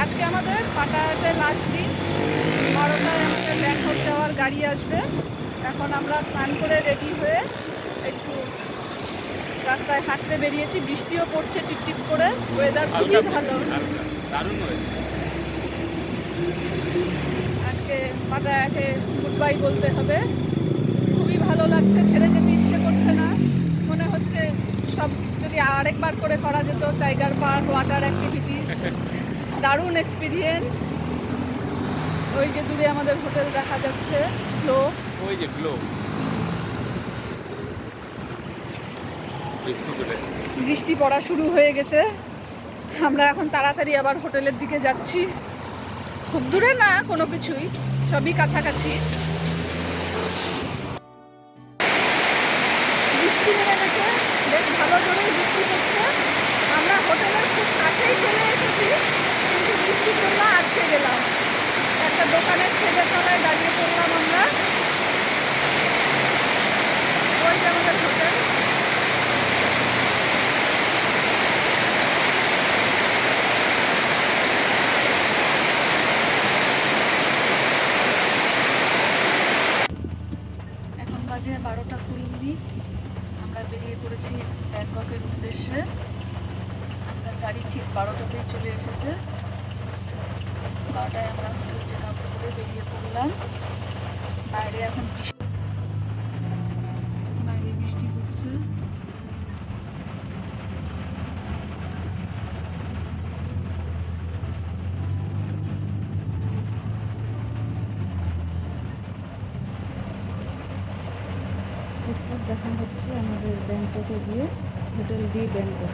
আজকে আমাদের পাটায়াতে লাস্ট দিন। 12টায় আমাদের ব্যাংকক যাওয়ার গাড়ি আসবে। এখন আমরা স্নান করে রেডি হয়ে একটু রাস্তায় হাঁটতে বেরিয়েছি। বৃষ্টিও পড়ছে টিপটিপ করে, ওয়েদার খুবই ভালো। দারুণ হয়েছে। আজকে পাটায়াকে গুড বাই বলতে হবে। খুবই ভালো লাগছে, ছেড়ে যেতে ইচ্ছে করছে না। মনে হচ্ছে সব যদি আরেকবার করে করা যেত। টাইগার পার্ক, ওয়াটার অ্যাক্টিভিটিস, দারুণ এক্সপিরিয়েন্স। ওই যে দূরে আমাদের হোটেল দেখা যাচ্ছে, গ্লো। ওই যে গ্লো বৃষ্টি পড়া শুরু হয়ে গেছে। আমরা এখন তাড়াতাড়ি আবার হোটেলের দিকে যাচ্ছি। খুব দূরে না কোনো কিছুই, সবই কাছাকাছি। বৃষ্টি নেমে গেছে, বেশ ভালো জোরেই বৃষ্টি পড়ছে। আমরা হোটেলের খুব কাছেই চলে এসেছি, কিন্তু বৃষ্টির জন্য আটকে গেলাম। একটা দোকানের শেডের তলায় দাঁড়িয়ে পড়লাম আমরা। ওই যে আমাদের হোটেল। এখন বাজে 12:20। আমরা বেরিয়ে পড়েছি ব্যাংককের উদ্দেশ্যে। আমাদের গাড়ি ঠিক 12টাতেই চলে এসেছে। 12টায় আমরা হোটেল চেক আউট করে বেরিয়ে পড়লাম। বাইরে এখন বাইরে বৃষ্টি পড়ছে। এরপর দেখা হচ্ছে আমাদের ব্যাংককে গিয়ে, হোটেল ডি ব্যাংককে।